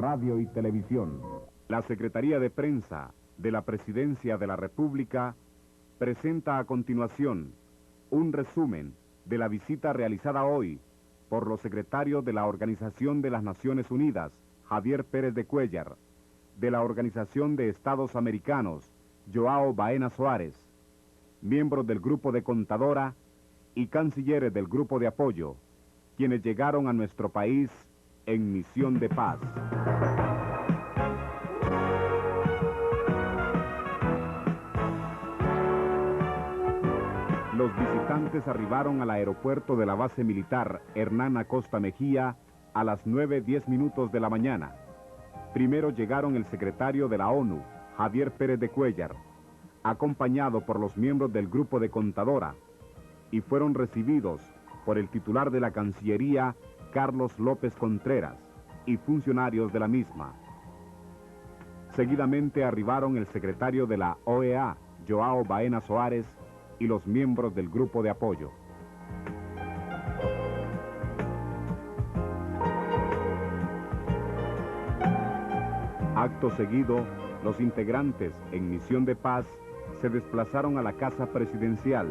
Radio y Televisión. La Secretaría de Prensa de la Presidencia de la República presenta a continuación un resumen de la visita realizada hoy por los secretarios de la Organización de las Naciones Unidas, Javier Pérez de Cuéllar, de la Organización de Estados Americanos, Joao Baena Soares, miembros del Grupo de Contadora y cancilleres del Grupo de Apoyo, quienes llegaron a nuestro país en misión de paz. Los visitantes arribaron al aeropuerto de la base militar Hernán Acosta Mejía a las 9:10 de la mañana. Primero llegaron el secretario de la ONU, Javier Pérez de Cuéllar, acompañado por los miembros del Grupo de Contadora, y fueron recibidos por el titular de la Cancillería, Carlos López Contreras, y funcionarios de la misma. Seguidamente arribaron el secretario de la OEA, Joao Baena Soares, y los miembros del Grupo de Apoyo. Acto seguido, los integrantes en misión de paz se desplazaron a la Casa Presidencial,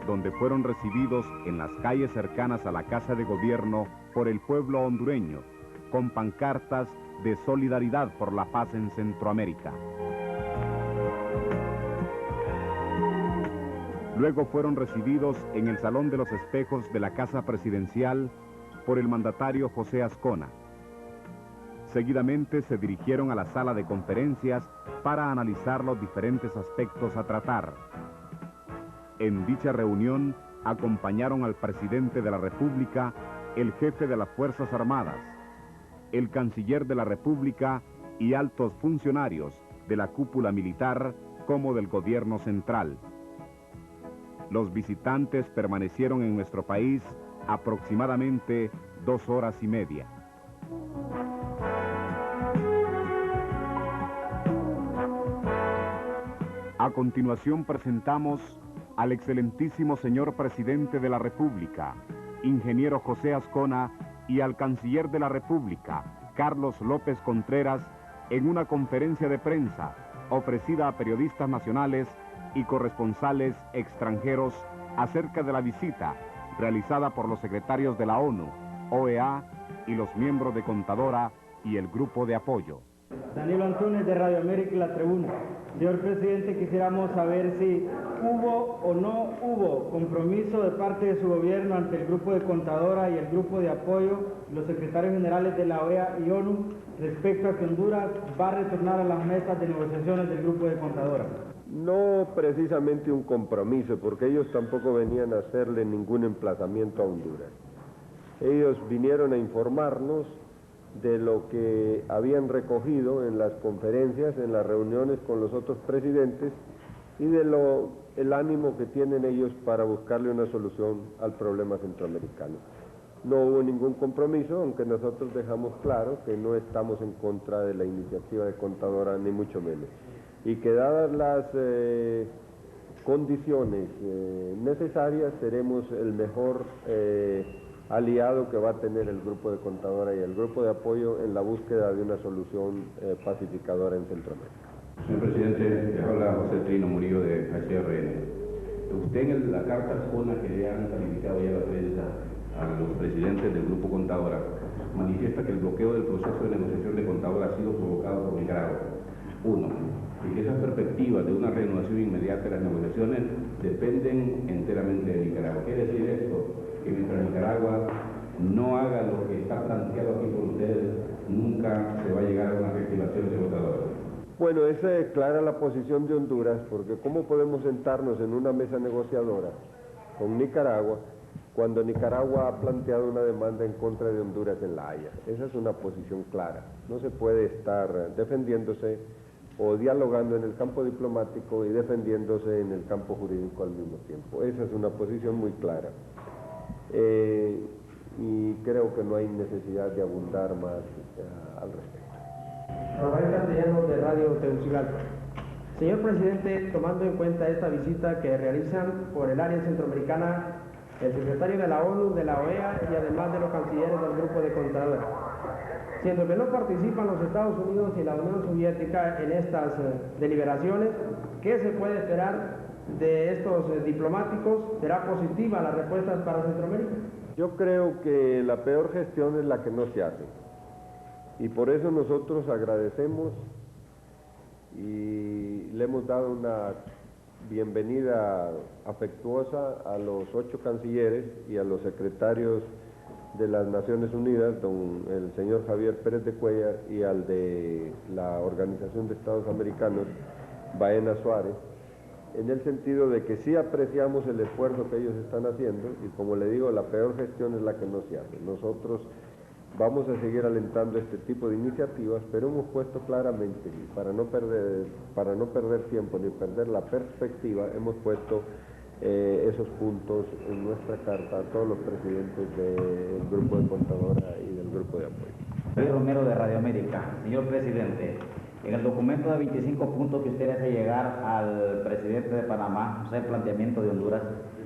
donde fueron recibidos en las calles cercanas a la Casa de Gobierno por el pueblo hondureño, con pancartas de solidaridad por la paz en Centroamérica. Luego fueron recibidos en el Salón de los Espejos de la Casa Presidencial por el mandatario José Azcona. Seguidamente se dirigieron a la sala de conferencias para analizar los diferentes aspectos a tratar. En dicha reunión acompañaron al presidente de la República, el jefe de las Fuerzas Armadas, el canciller de la República y altos funcionarios de la cúpula militar como del gobierno central. Los visitantes permanecieron en nuestro país aproximadamente 2 horas y media. A continuación presentamos al excelentísimo señor presidente de la República, ingeniero José Azcona, y al canciller de la República, Carlos López Contreras, en una conferencia de prensa ofrecida a periodistas nacionales y corresponsales extranjeros acerca de la visita realizada por los secretarios de la ONU, OEA y los miembros de Contadora y el Grupo de Apoyo. Danilo Antunes de Radio América y La Tribuna. Señor presidente, quisiéramos saber si hubo o no hubo compromiso de parte de su gobierno ante el Grupo de Contadora y el Grupo de Apoyo, los secretarios generales de la OEA y ONU, respecto a que Honduras va a retornar a las mesas de negociaciones del Grupo de Contadora. No precisamente un compromiso, porque ellos tampoco venían a hacerle ningún emplazamiento a Honduras. Ellos vinieron a informarnos de lo que habían recogido en las conferencias, en las reuniones con los otros presidentes y de el ánimo que tienen ellos para buscarle una solución al problema centroamericano. No hubo ningún compromiso, aunque nosotros dejamos claro que no estamos en contra de la iniciativa de Contadora, ni mucho menos, y que dadas las condiciones necesarias seremos el mejor aliado que va a tener el Grupo de Contadora y el Grupo de Apoyo en la búsqueda de una solución pacificadora en Centroamérica. Señor presidente, le habla José Trino Murillo de HRN. Usted en la carta Azcona que le han calificado ya la prensa a los presidentes del Grupo Contadora, manifiesta que el bloqueo del proceso de negociación de Contadora ha sido provocado por Nicaragua. Uno, y que esas perspectivas de una reanudación inmediata de las negociaciones dependen enteramente de Nicaragua. ¿Quiere decir esto? Que mientras Nicaragua no haga lo que está planteado aquí por ustedes, nunca se va a llegar a una reactivación de Contadora. Bueno, esa es clara la posición de Honduras, porque ¿cómo podemos sentarnos en una mesa negociadora con Nicaragua cuando Nicaragua ha planteado una demanda en contra de Honduras en La Haya? Esa es una posición clara. No se puede estar defendiéndose o dialogando en el campo diplomático y defendiéndose en el campo jurídico al mismo tiempo. Esa es una posición muy clara. Y creo que no hay necesidad de abundar más al respecto. Rafael Castellanos de Radio Tegucigalpa. Señor presidente, tomando en cuenta esta visita que realizan por el área centroamericana el secretario de la ONU, de la OEA y además de los cancilleres del Grupo de Contadora, siendo que no participan los Estados Unidos y la Unión Soviética en estas deliberaciones, ¿qué se puede esperar de estos diplomáticos? ¿Será positiva la respuesta para Centroamérica? Yo creo que la peor gestión es la que no se hace. Y por eso nosotros agradecemos y le hemos dado una bienvenida afectuosa a los 8 cancilleres y a los secretarios de las Naciones Unidas, el señor Javier Pérez de Cuellar, y al de la Organización de Estados Americanos, Baena Suárez, en el sentido de que sí apreciamos el esfuerzo que ellos están haciendo, y como le digo, la peor gestión es la que no se hace. Nosotros vamos a seguir alentando este tipo de iniciativas, pero hemos puesto claramente, para no perder tiempo ni perder la perspectiva, hemos puesto esos puntos en nuestra carta a todos los presidentes del Grupo de Contadora y del Grupo de Apoyo. Luis Romero de Radio América. Señor presidente, en el documento de 25 puntos que usted hace llegar al presidente de Panamá, o sea, el planteamiento de Honduras,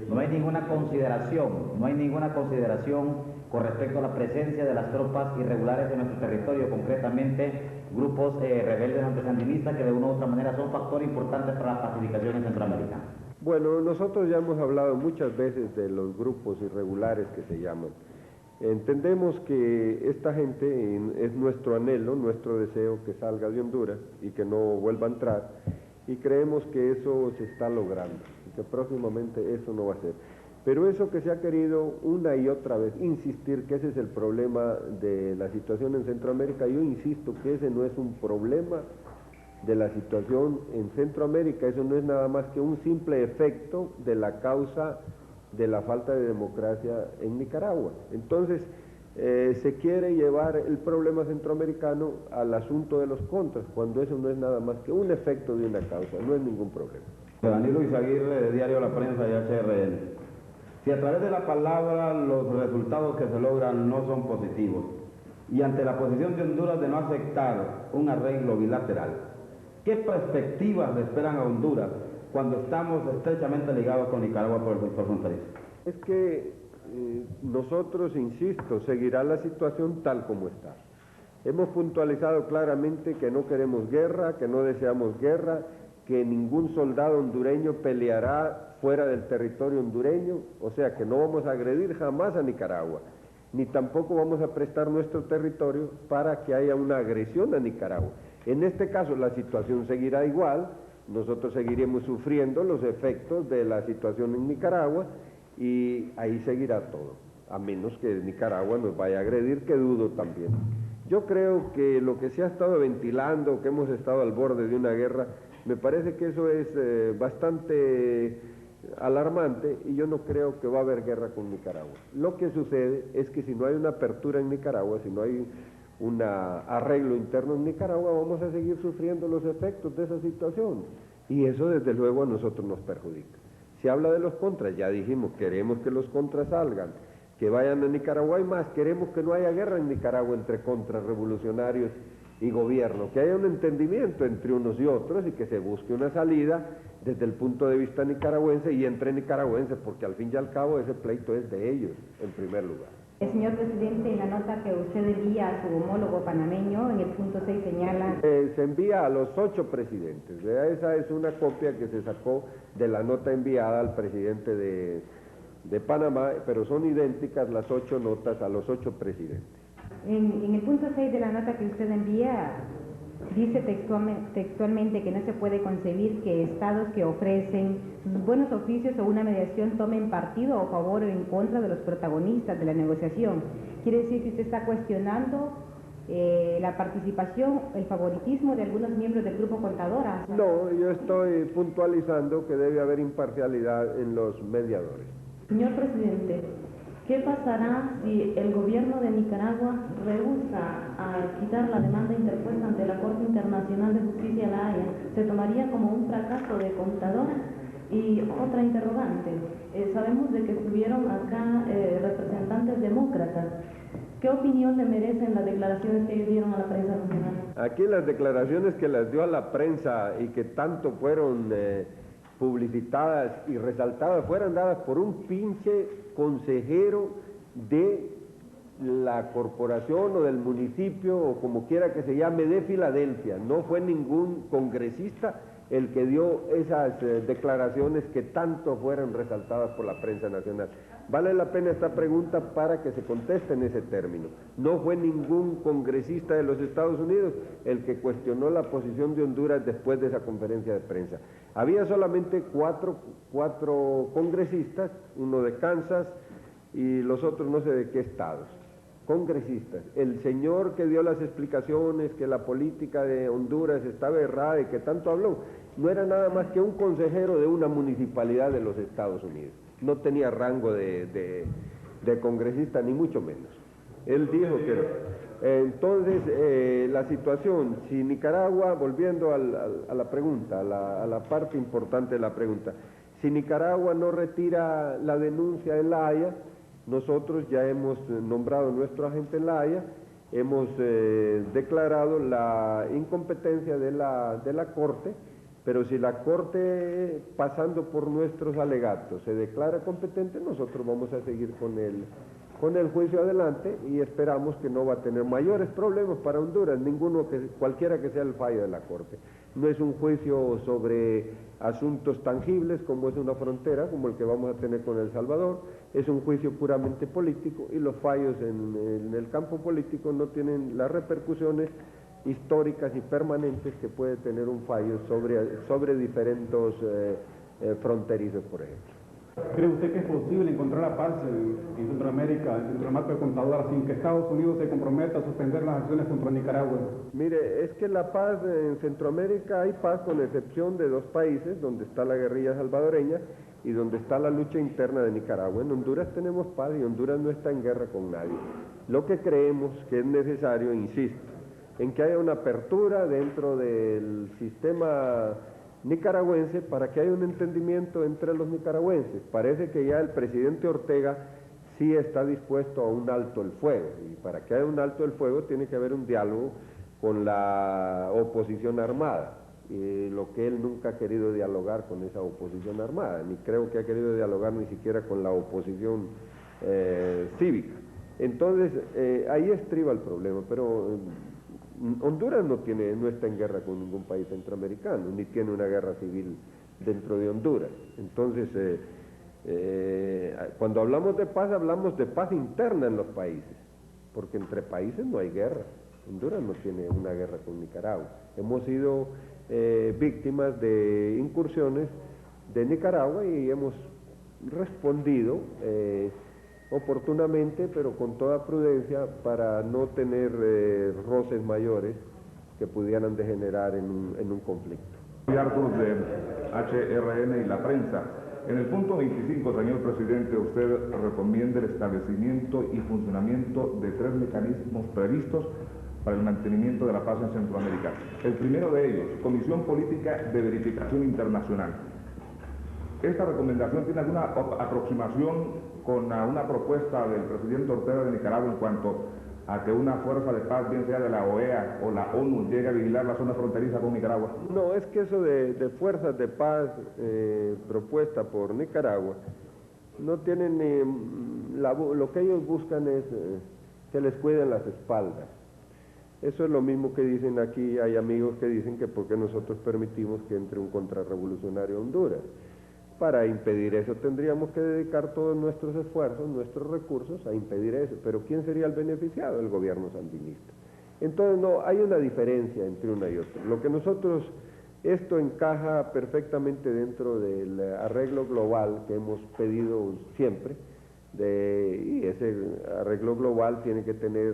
no hay ninguna consideración con respecto a la presencia de las tropas irregulares en nuestro territorio, concretamente grupos rebeldes antisandinistas que de una u otra manera son factor importante para la pacificación en Centroamérica. Bueno, nosotros ya hemos hablado muchas veces de los grupos irregulares que se llaman. Entendemos que esta gente, es nuestro anhelo, nuestro deseo que salga de Honduras y que no vuelva a entrar, y creemos que eso se está logrando, y que próximamente eso no va a ser. Pero eso que se ha querido una y otra vez insistir que ese es el problema de la situación en Centroamérica, yo insisto que ese no es un problema de la situación en Centroamérica, eso no es nada más que un simple efecto de la causa de la falta de democracia en Nicaragua. Entonces, se quiere llevar el problema centroamericano al asunto de los contras, cuando eso no es nada más que un efecto de una causa, no es ningún problema. Danilo Izaguirre, de Diario La Prensa y HRN. Si a través de la palabra los resultados que se logran no son positivos, y ante la posición de Honduras de no aceptar un arreglo bilateral, ¿qué perspectivas le esperan a Honduras cuando estamos estrechamente ligados con Nicaragua por el sector fronterizo? Es que nosotros, insisto, seguirá la situación tal como está. Hemos puntualizado claramente que no queremos guerra, que no deseamos guerra, que ningún soldado hondureño peleará fuera del territorio hondureño, o sea que no vamos a agredir jamás a Nicaragua, ni tampoco vamos a prestar nuestro territorio para que haya una agresión a Nicaragua. En este caso la situación seguirá igual, nosotros seguiremos sufriendo los efectos de la situación en Nicaragua y ahí seguirá todo, a menos que Nicaragua nos vaya a agredir, que dudo también. Yo creo que lo que se ha estado ventilando, que hemos estado al borde de una guerra, me parece que eso es bastante alarmante y yo no creo que va a haber guerra con Nicaragua. Lo que sucede es que si no hay una apertura en Nicaragua, si no hay un arreglo interno en Nicaragua, vamos a seguir sufriendo los efectos de esa situación y eso desde luego a nosotros nos perjudica. Se habla de los contras, ya dijimos, queremos que los contras salgan, que vayan a Nicaragua y más, queremos que no haya guerra en Nicaragua entre contrarrevolucionarios y gobierno, que haya un entendimiento entre unos y otros y que se busque una salida desde el punto de vista nicaragüense y entre nicaragüenses, porque al fin y al cabo ese pleito es de ellos, en primer lugar. Señor presidente, en la nota que usted envía a su homólogo panameño, en el punto 6 señala... se envía a los 8 presidentes, ¿verdad? Esa es una copia que se sacó de la nota enviada al presidente de Panamá, pero son idénticas las 8 notas a los 8 presidentes. En el punto 6 de la nota que usted envía, dice textualmente que no se puede concebir que estados que ofrecen sus buenos oficios o una mediación tomen partido a favor o en contra de los protagonistas de la negociación. Quiere decir que usted está cuestionando la participación, el favoritismo de algunos miembros del Grupo Contadora. No, yo estoy puntualizando que debe haber imparcialidad en los mediadores. Señor presidente, ¿qué pasará si el gobierno de Nicaragua rehúsa a quitar la demanda interpuesta ante la Corte Internacional de Justicia de La Haya? ¿Se tomaría como un fracaso de Contadora? Y otra interrogante, sabemos de que estuvieron acá representantes demócratas. ¿Qué opinión le merecen las declaraciones que ellos dieron a la prensa nacional? Aquí las declaraciones que las dio a la prensa y que tanto fueron publicitadas y resaltadas fueron dadas por un pinche consejero de la corporación o del municipio o como quiera que se llame de Filadelfia. No fue ningún congresista el que dio esas declaraciones que tanto fueron resaltadas por la prensa nacional. Vale la pena esta pregunta para que se conteste en ese término. No fue ningún congresista de los Estados Unidos el que cuestionó la posición de Honduras después de esa conferencia de prensa. Había solamente cuatro congresistas, uno de Kansas y los otros no sé de qué estados. Congresistas. El señor que dio las explicaciones que la política de Honduras estaba errada y que tanto habló, no era nada más que un consejero de una municipalidad de los Estados Unidos. No tenía rango de congresista, ni mucho menos. Él dijo que... entonces, la situación, si Nicaragua, volviendo a la pregunta, a la parte importante de la pregunta, si Nicaragua no retira la denuncia en La Haya, nosotros ya hemos nombrado nuestro agente en La Haya, hemos declarado la incompetencia de la Corte, pero si la Corte, pasando por nuestros alegatos, se declara competente, nosotros vamos a seguir con el juicio adelante y esperamos que no va a tener mayores problemas para Honduras, cualquiera que sea el fallo de la Corte. No es un juicio sobre asuntos tangibles como es una frontera, como el que vamos a tener con El Salvador, es un juicio puramente político y los fallos en el campo político no tienen las repercusiones históricas y permanentes que puede tener un fallo sobre diferentes fronterizos, por ejemplo. ¿Cree usted que es posible encontrar la paz en Centroamérica, dentro del marco de Contadora, sin que Estados Unidos se comprometa a suspender las acciones contra Nicaragua? Mire, es que la paz en Centroamérica hay paz con excepción de dos países, donde está la guerrilla salvadoreña y donde está la lucha interna de Nicaragua. En Honduras tenemos paz y Honduras no está en guerra con nadie. Lo que creemos que es necesario, insisto, en que haya una apertura dentro del sistema nicaragüense para que haya un entendimiento entre los nicaragüenses. Parece que ya el presidente Ortega sí está dispuesto a un alto el fuego, y para que haya un alto el fuego tiene que haber un diálogo con la oposición armada, lo que él nunca ha querido dialogar con esa oposición armada, ni creo que ha querido dialogar ni siquiera con la oposición cívica. Entonces, ahí estriba el problema, pero Honduras no está en guerra con ningún país centroamericano, ni tiene una guerra civil dentro de Honduras. Entonces, cuando hablamos de paz interna en los países, porque entre países no hay guerra. Honduras no tiene una guerra con Nicaragua. Hemos sido víctimas de incursiones de Nicaragua y hemos respondido oportunamente, pero con toda prudencia, para no tener roces mayores que pudieran degenerar en un conflicto. Hartos de HRN y la prensa. En el punto 25, señor presidente, usted recomienda el establecimiento y funcionamiento de 3 mecanismos previstos para el mantenimiento de la paz en Centroamérica. El primero de ellos, Comisión Política de Verificación Internacional. ¿Esta recomendación tiene alguna aproximación con una propuesta del presidente Ortega de Nicaragua en cuanto a que una fuerza de paz, bien sea de la OEA o la ONU, llegue a vigilar la zona fronteriza con Nicaragua? No, es que eso de fuerzas de paz propuesta por Nicaragua no tienen lo que ellos buscan es que les cuiden las espaldas. Eso es lo mismo que dicen aquí, hay amigos que dicen que por qué nosotros permitimos que entre un contrarrevolucionario a Honduras. Para impedir eso tendríamos que dedicar todos nuestros esfuerzos, nuestros recursos a impedir eso. Pero ¿quién sería el beneficiado? El gobierno sandinista. Entonces no, hay una diferencia entre una y otra. Lo que nosotros, esto encaja perfectamente dentro del arreglo global que hemos pedido siempre, y ese arreglo global tiene que tener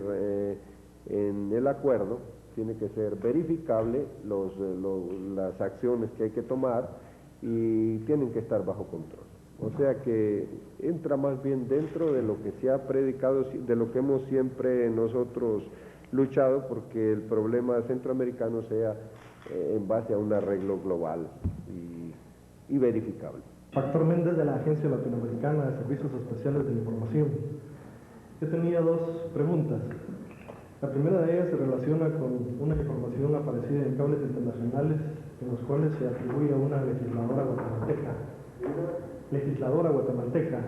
en el acuerdo, tiene que ser verificable las acciones que hay que tomar, y tienen que estar bajo control. O sea que entra más bien dentro de lo que se ha predicado, de lo que hemos siempre nosotros luchado, porque el problema centroamericano sea en base a un arreglo global y verificable. Factor Méndez, de la Agencia Latinoamericana de Servicios Especiales de la Información. Yo tenía 2 preguntas. La primera de ellas se relaciona con una información aparecida en cables internacionales en los cuales se atribuye a una legisladora guatemalteca,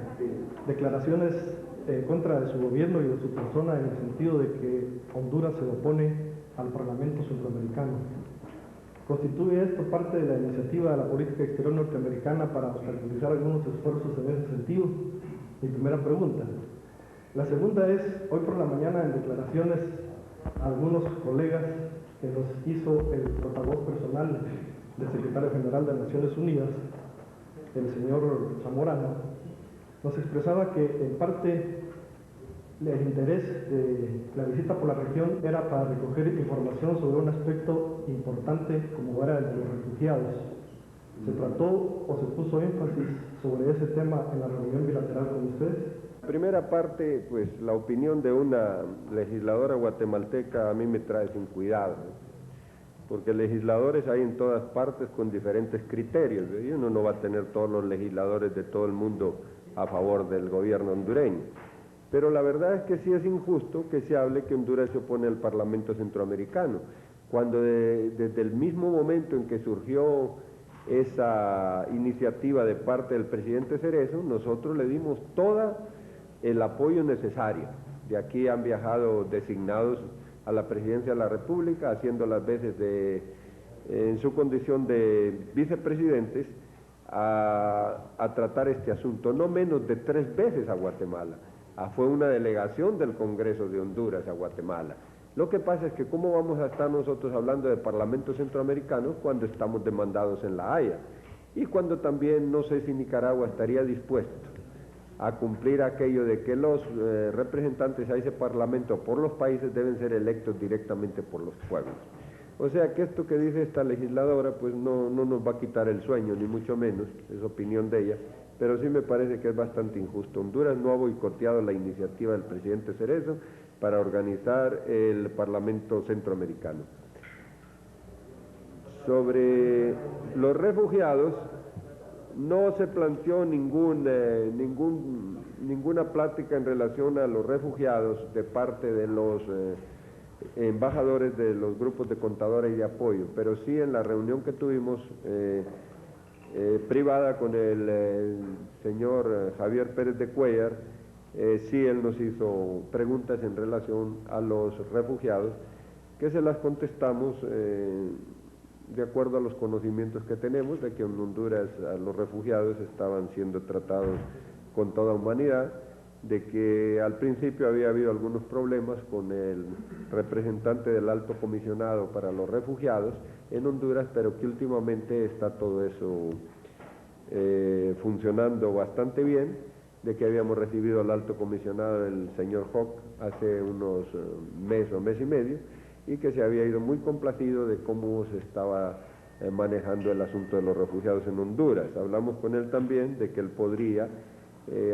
declaraciones en contra de su gobierno y de su persona en el sentido de que Honduras se opone al Parlamento Centroamericano. ¿Constituye esto parte de la iniciativa de la política exterior norteamericana para obstaculizar algunos esfuerzos en ese sentido? Mi primera pregunta. La segunda es, hoy por la mañana en declaraciones a algunos colegas que nos hizo el portavoz personal del secretario general de Naciones Unidas, el señor Zamorano, nos expresaba que en parte el interés de la visita por la región era para recoger información sobre un aspecto importante como era el de los refugiados. ¿Se trató o se puso énfasis sobre ese tema en la reunión bilateral con ustedes? Primera parte, pues la opinión de una legisladora guatemalteca a mí me trae sin cuidado, porque legisladores hay en todas partes con diferentes criterios, y uno no va a tener todos los legisladores de todo el mundo a favor del gobierno hondureño. Pero la verdad es que sí es injusto que se hable que Honduras se opone al Parlamento Centroamericano, cuando desde el mismo momento en que surgió esa iniciativa de parte del presidente Cerezo, nosotros le dimos todo el apoyo necesario. De aquí han viajado designados a la presidencia de la República, haciendo las veces en su condición de vicepresidentes, a tratar este asunto, no menos de 3 veces a Guatemala. Fue una delegación del Congreso de Honduras a Guatemala. Lo que pasa es que ¿cómo vamos a estar nosotros hablando de parlamentos centroamericanos cuando estamos demandados en La Haya? Y cuando también no sé si Nicaragua estaría dispuesto a cumplir aquello de que los representantes a ese parlamento por los países deben ser electos directamente por los pueblos. O sea que esto que dice esta legisladora pues no nos va a quitar el sueño, ni mucho menos, es opinión de ella, pero sí me parece que es bastante injusto. Honduras no ha boicoteado la iniciativa del presidente Cerezo para organizar el Parlamento Centroamericano. Sobre los refugiados, no se planteó ninguna plática en relación a los refugiados de parte de los embajadores de los grupos de contadores y de apoyo, pero sí en la reunión que tuvimos privada con el señor Javier Pérez de Cuellar, sí él nos hizo preguntas en relación a los refugiados, que se las contestamos de acuerdo a los conocimientos que tenemos, de que en Honduras a los refugiados estaban siendo tratados con toda humanidad, de que al principio había habido algunos problemas con el representante del Alto Comisionado para los Refugiados en Honduras, pero que últimamente está todo eso funcionando bastante bien, de que habíamos recibido al Alto Comisionado, el señor Hawk, hace unos mes o mes y medio, y que se había ido muy complacido de cómo se estaba manejando el asunto de los refugiados en Honduras. Hablamos con él también de que él podría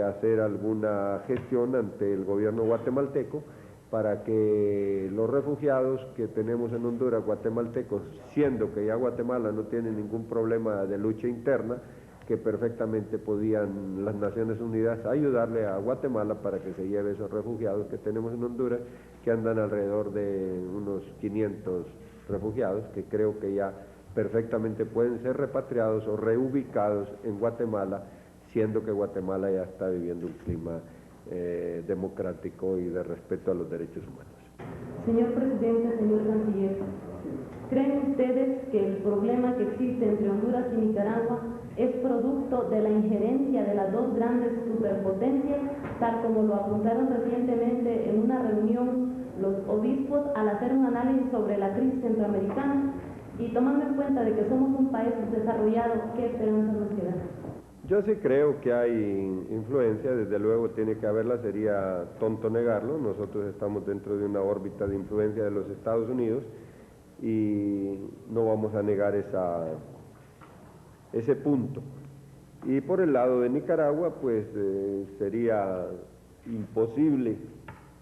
hacer alguna gestión ante el gobierno guatemalteco para que los refugiados que tenemos en Honduras, guatemaltecos, siendo que ya Guatemala no tiene ningún problema de lucha interna, que perfectamente podían las Naciones Unidas ayudarle a Guatemala para que se lleve esos refugiados que tenemos en Honduras, que andan alrededor de unos 500 refugiados, que creo que ya perfectamente pueden ser repatriados o reubicados en Guatemala, siendo que Guatemala ya está viviendo un clima democrático y de respeto a los derechos humanos. Señor Presidente, señor Canciller, ¿creen ustedes que el problema que existe entre Honduras y Nicaragua es producto de la injerencia de las dos grandes superpotencias, tal como lo apuntaron recientemente en una reunión los obispos al hacer un análisis sobre la crisis centroamericana? Y tomando en cuenta de que somos un país desarrollado, ¿qué esperanza nos queda? Yo sí creo que hay influencia, desde luego tiene que haberla, sería tonto negarlo. Nosotros estamos dentro de una órbita de influencia de los Estados Unidos y no vamos a negar ese punto. Y por el lado de Nicaragua, pues sería imposible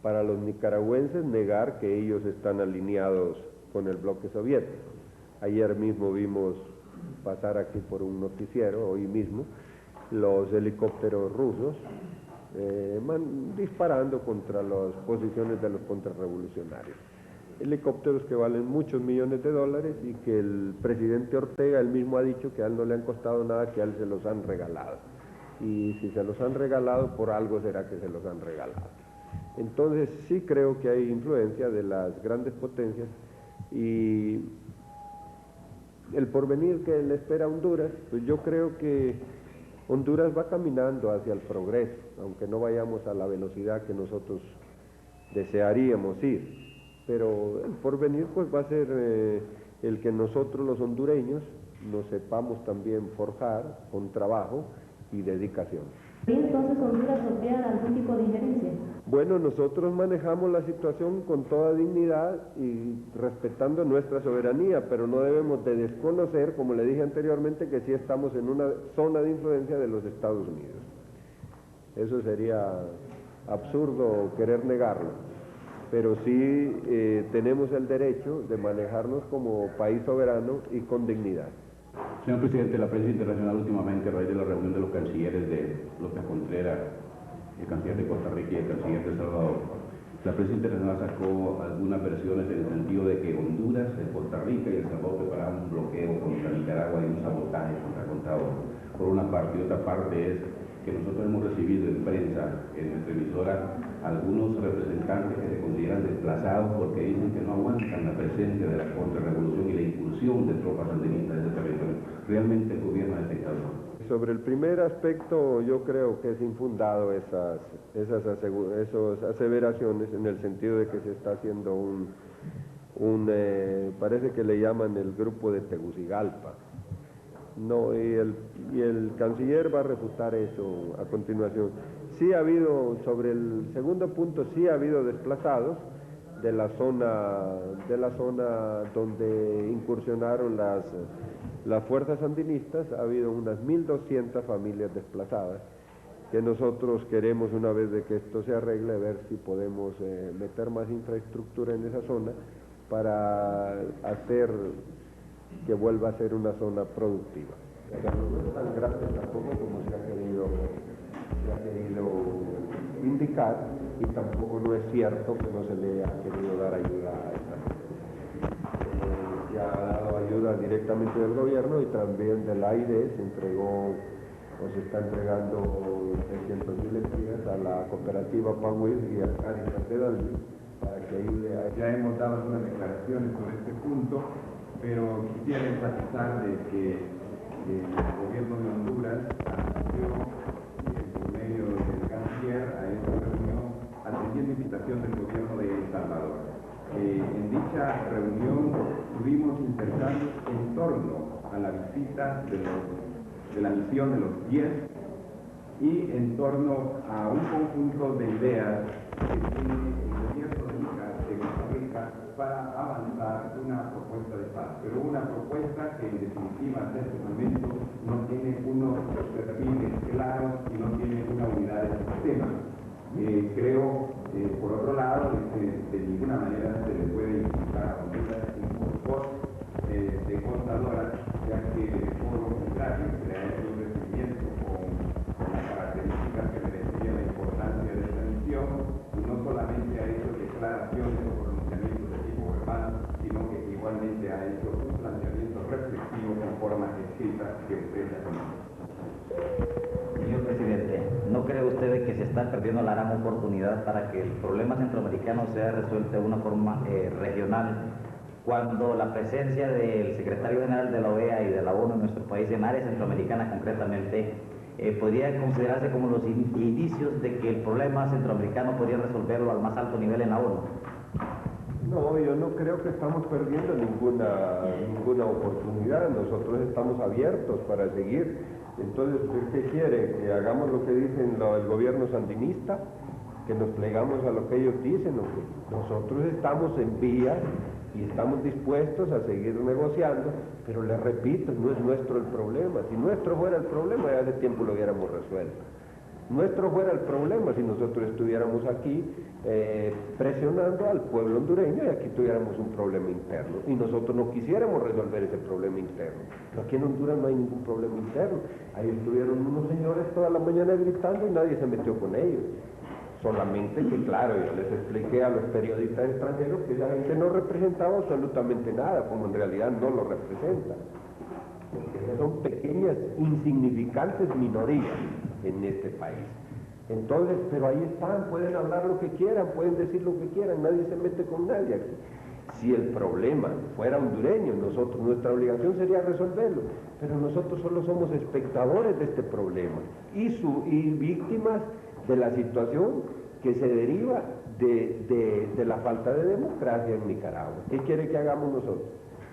para los nicaragüenses negar que ellos están alineados con el bloque soviético. Ayer mismo vimos pasar aquí por un noticiero, hoy mismo, los helicópteros rusos disparando contra las posiciones de los contrarrevolucionarios. Helicópteros que valen muchos millones de dólares y que el presidente Ortega él mismo ha dicho que a él no le han costado nada, que a él se los han regalado. y si se los han regalado, por algo será que se los han regalado. Entonces sí creo que hay influencia de las grandes potencias y el porvenir que le espera a Honduras, pues yo creo que Honduras va caminando hacia el progreso, aunque no vayamos a la velocidad que nosotros desearíamos ir, pero el porvenir pues va a ser el que nosotros los hondureños nos sepamos también forjar con trabajo y dedicación. ¿Y entonces Honduras sufría algún tipo de injerencia? Bueno, nosotros manejamos la situación con toda dignidad y respetando nuestra soberanía, pero no debemos de desconocer, como le dije anteriormente, que sí estamos en una zona de influencia de los Estados Unidos. Eso sería absurdo querer negarlo, pero sí tenemos el derecho de manejarnos como país soberano y con dignidad. Señor presidente, la prensa internacional últimamente, a raíz de la reunión de los cancilleres de López Contreras, el canciller de Costa Rica y el canciller de El Salvador, la prensa internacional sacó algunas versiones en el sentido de que Honduras, Costa Rica y El Salvador preparaban un bloqueo contra Nicaragua y un sabotaje contra Contador, por una parte, y otra parte es que nosotros hemos recibido en prensa, en nuestra emisora, algunos representantes que se consideran desplazados porque dicen que no aguantan la presencia de la contrarrevolución y la incursión de tropas sandinistas en ese territorio. Realmente el gobierno ha detectado. Sobre el primer aspecto, yo creo que es infundado esas aseveraciones, en el sentido de que se está haciendo parece que le llaman el grupo de Tegucigalpa. No, y el canciller va a refutar eso a continuación. Sí ha habido, sobre el segundo punto, sí ha habido desplazados de la zona donde incursionaron las fuerzas sandinistas. Ha habido unas 1.200 familias desplazadas, que nosotros queremos, una vez de que esto se arregle, ver si podemos meter más infraestructura en esa zona para hacer que vuelva a ser una zona productiva. Pero no es tan grande tampoco como se ha querido indicar, y tampoco no es cierto que no se le ha querido dar ayuda a esta gente. Se ha dado ayuda directamente del gobierno y también del AIDE. Se entregó o se está entregando 600.000 lempiras a la cooperativa Panwil y a Cáritas de Dalí para que ayude a... Ya hemos dado algunas declaraciones sobre este punto, pero quisiera enfatizar de que el gobierno de Honduras asistió por medio del canciller a esta reunión, atendiendo invitación del gobierno de El Salvador. En dicha reunión estuvimos interesados en torno a la visita de la misión de los 10 y en torno a un conjunto de ideas que tiene el gobierno de Costa Rica para avanzar una propuesta de paz, pero una propuesta que en definitiva hasta este momento no tiene unos perfiles claros y no tiene una unidad de sistema. Creo, por otro lado, de ninguna manera se le puede imputar a Honduras un post de contadoras, ya que por lo contrario se le ha hecho un recibimiento con las características que merecía la importancia de esta misión, y no solamente ha hecho declaraciones o pronunciamientos de tipo verbal, sino que igualmente ha hecho un planteamiento reflexivo en forma escrita que usted ya conoce. Señor presidente, ¿no cree usted que se está perdiendo la gran oportunidad para que el problema centroamericano sea resuelto de una forma regional, cuando la presencia del secretario general de la OEA y de la ONU en nuestro país, en área centroamericana concretamente, podría considerarse como los indicios de que el problema centroamericano podría resolverlo al más alto nivel en la ONU? No, yo no creo que estamos perdiendo ninguna oportunidad. Nosotros estamos abiertos para seguir. Entonces, ¿qué quiere? ¿Que hagamos lo que dicen el gobierno sandinista? ¿Que nos plegamos a lo que ellos dicen? ¿O qué? Nosotros estamos en vía y estamos dispuestos a seguir negociando, pero les repito, no es nuestro el problema. Si nuestro fuera el problema, ya hace tiempo lo hubiéramos resuelto. Nuestro fuera el problema si nosotros estuviéramos aquí presionando al pueblo hondureño y aquí tuviéramos un problema interno y nosotros no quisiéramos resolver ese problema interno. Pero aquí en Honduras no hay ningún problema interno. Ahí estuvieron unos señores toda la mañana gritando y nadie se metió con ellos. Solamente que, claro, yo les expliqué a los periodistas extranjeros que esa gente no representaba absolutamente nada, como en realidad no lo representa. Porque son pequeñas, insignificantes minorías. en este país. Entonces, pero ahí están, pueden hablar lo que quieran, pueden decir lo que quieran, nadie se mete con nadie aquí. Si el problema fuera hondureño, nuestra obligación sería resolverlo, pero nosotros solo somos espectadores de este problema y víctimas de la situación que se deriva de la falta de democracia en Nicaragua. ¿Qué quiere que hagamos nosotros?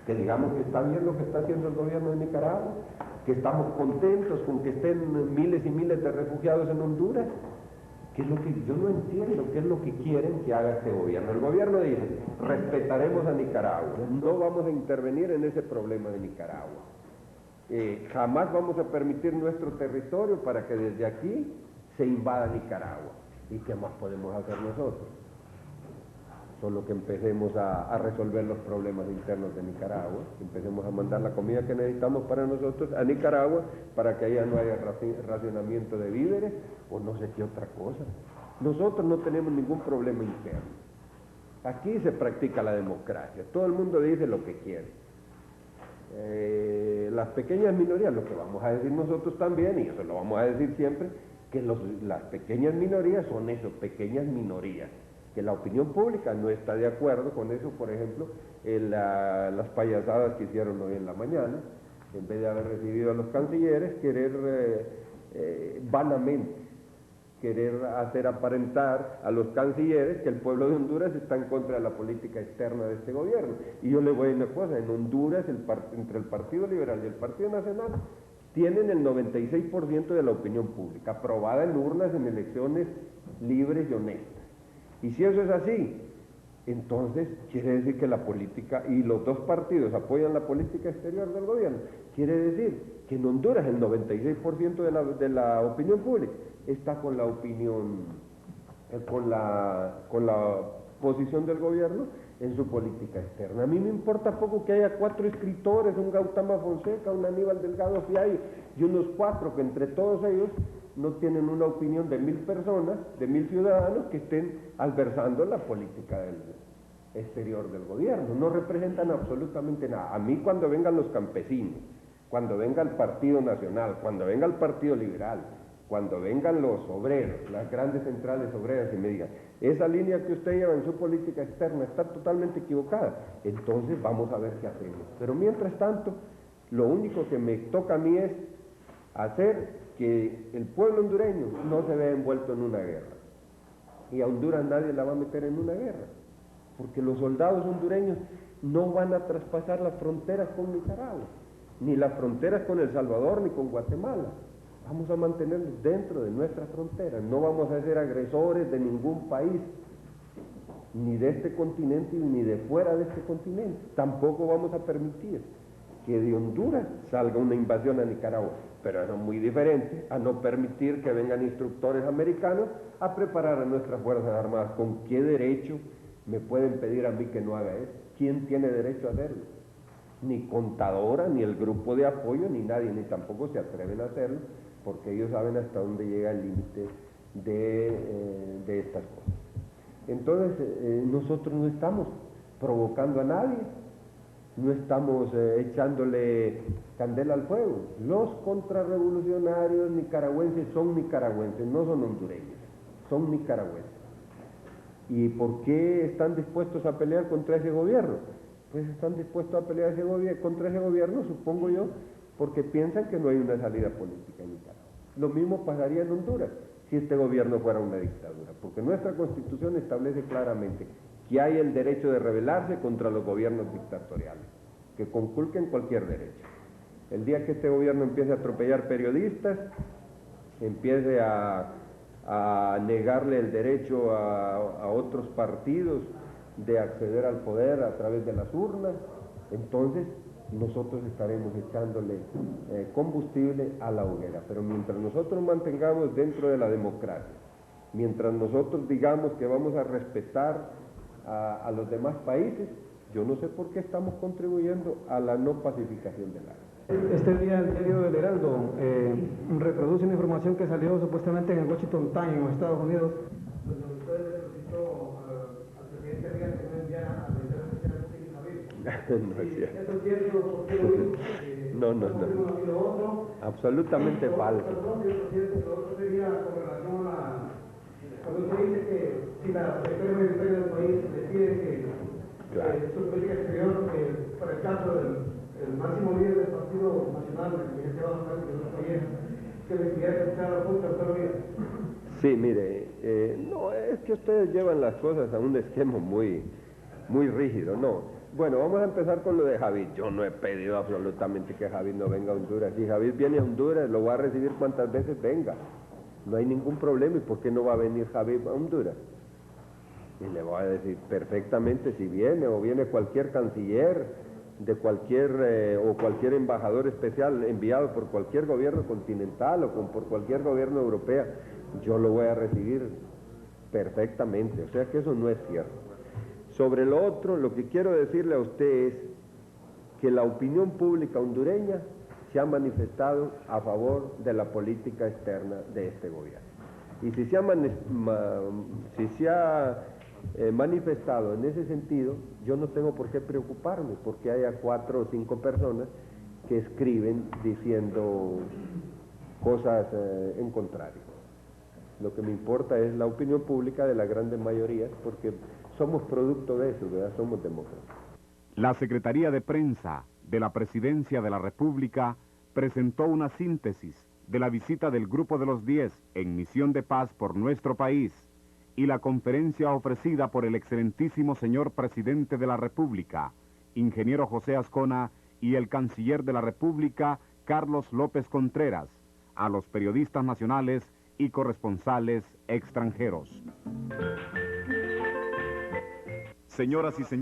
Que digamos que está bien lo que está haciendo el gobierno de Nicaragua, que estamos contentos con que estén miles y miles de refugiados en Honduras. ¿Qué es lo que yo no entiendo? ¿Qué es lo que quieren que haga este gobierno? El gobierno dice, respetaremos a Nicaragua, no vamos a intervenir en ese problema de Nicaragua. Jamás vamos a permitir nuestro territorio para que desde aquí se invada Nicaragua. ¿Y qué más podemos hacer nosotros? Solo que empecemos a resolver los problemas internos de Nicaragua, que empecemos a mandar la comida que necesitamos para nosotros a Nicaragua, para que allá no haya racionamiento de víveres, o no sé qué otra cosa. Nosotros no tenemos ningún problema interno. Aquí se practica la democracia, todo el mundo dice lo que quiere. Las pequeñas minorías, lo que vamos a decir nosotros también, y eso lo vamos a decir siempre, que las pequeñas minorías son eso, pequeñas minorías, que la opinión pública no está de acuerdo con eso. Por ejemplo, las payasadas que hicieron hoy en la mañana, en vez de haber recibido a los cancilleres, querer vanamente, querer hacer aparentar a los cancilleres que el pueblo de Honduras está en contra de la política externa de este gobierno. Y yo le voy a decir una cosa, en Honduras, entre el Partido Liberal y el Partido Nacional, tienen el 96% de la opinión pública, aprobada en urnas en elecciones libres y honestas. Y si eso es así, entonces quiere decir que la política, y los dos partidos apoyan la política exterior del gobierno, quiere decir que en Honduras el 96% de la opinión pública está con la opinión, con la posición del gobierno en su política externa. A mí me importa poco que haya 4 escritores, un Gautama Fonseca, un Aníbal Delgado Fiallo y unos 4 que entre todos ellos no tienen una opinión de 1000 personas, de 1000 ciudadanos que estén adversando la política del exterior del gobierno. No representan absolutamente nada. A mí, cuando vengan los campesinos, cuando venga el Partido Nacional, cuando venga el Partido Liberal, cuando vengan los obreros, las grandes centrales obreras, y me digan, esa línea que usted lleva en su política externa está totalmente equivocada, entonces vamos a ver qué hacemos. Pero mientras tanto, lo único que me toca a mí es hacer que el pueblo hondureño no se vea envuelto en una guerra. Y a Honduras nadie la va a meter en una guerra, porque los soldados hondureños no van a traspasar las fronteras con Nicaragua, ni las fronteras con El Salvador, ni con Guatemala. Vamos a mantenerlos dentro de nuestras fronteras, no vamos a ser agresores de ningún país, ni de este continente ni de fuera de este continente. Tampoco vamos a permitir que de Honduras salga una invasión a Nicaragua, pero eso es muy diferente a no permitir que vengan instructores americanos a preparar a nuestras Fuerzas Armadas. ¿Con qué derecho me pueden pedir a mí que no haga eso? ¿Quién tiene derecho a hacerlo? Ni Contadora, ni el grupo de apoyo, ni nadie, ni tampoco se atreven a hacerlo, porque ellos saben hasta dónde llega el límite de estas cosas. Entonces, nosotros no estamos provocando a nadie, no estamos echándole candela al fuego. Los contrarrevolucionarios nicaragüenses son nicaragüenses, no son hondureños, son nicaragüenses. ¿Y por qué están dispuestos a pelear contra ese gobierno? Pues están dispuestos a pelear contra ese gobierno, supongo yo, porque piensan que no hay una salida política en Nicaragua. Lo mismo pasaría en Honduras si este gobierno fuera una dictadura, porque nuestra Constitución establece claramente que hay el derecho de rebelarse contra los gobiernos dictatoriales, que conculquen cualquier derecho. El día que este gobierno empiece a atropellar periodistas, empiece a negarle el derecho a otros partidos de acceder al poder a través de las urnas, entonces nosotros estaremos echándole combustible a la hoguera. Pero mientras nosotros mantengamos dentro de la democracia, mientras nosotros digamos que vamos a respetar a los demás países, yo no sé por qué estamos contribuyendo a la no pacificación del área. Este día el diario El Heraldo reproduce una información que salió supuestamente en el Washington Times en los Estados Unidos, donde usted le solicitó al presidente Reagan que no enviara a la Dirección Especial de Justicia. No es cierto. ¿Eso es cierto? No. Y lo otro, Absolutamente falso. Perdón, señor presidente, lo otro sería con relación cuando usted dice que si la Secretaría Mayoritaria del país le pide que su política exterior, para el caso del máximo líder del Partido Nacional, el presidente Iván Sánchez de nuestro país, que le pidiera escuchar la Junta, ¿usted lo haría? Sí, mire, no, es que ustedes llevan las cosas a un esquema muy rígido, no. Bueno, vamos a empezar con lo de Javid. Yo no he pedido absolutamente que Javid no venga a Honduras. Si Javid viene a Honduras, lo va a recibir cuantas veces venga. No hay ningún problema. ¿Y por qué no va a venir Javid a Honduras? Y le voy a decir perfectamente si viene, o viene cualquier canciller de cualquier embajador especial enviado por cualquier gobierno continental o por cualquier gobierno europeo, yo lo voy a recibir perfectamente. O sea que eso no es cierto. Sobre lo otro, lo que quiero decirle a usted es que la opinión pública hondureña se ha manifestado a favor de la política externa de este gobierno. Y si se ha manifestado en ese sentido, yo no tengo por qué preocuparme, porque haya 4 o 5 personas que escriben diciendo cosas en contrario. Lo que me importa es la opinión pública de la grande mayoría, porque somos producto de eso, ¿verdad? Somos demócratas. La Secretaría de Prensa de la Presidencia de la República presentó una síntesis de la visita del Grupo de los 10 en misión de paz por nuestro país y la conferencia ofrecida por el excelentísimo señor Presidente de la República, ingeniero José Azcona, y el Canciller de la República, Carlos López Contreras, a los periodistas nacionales y corresponsales extranjeros. Señoras y señores,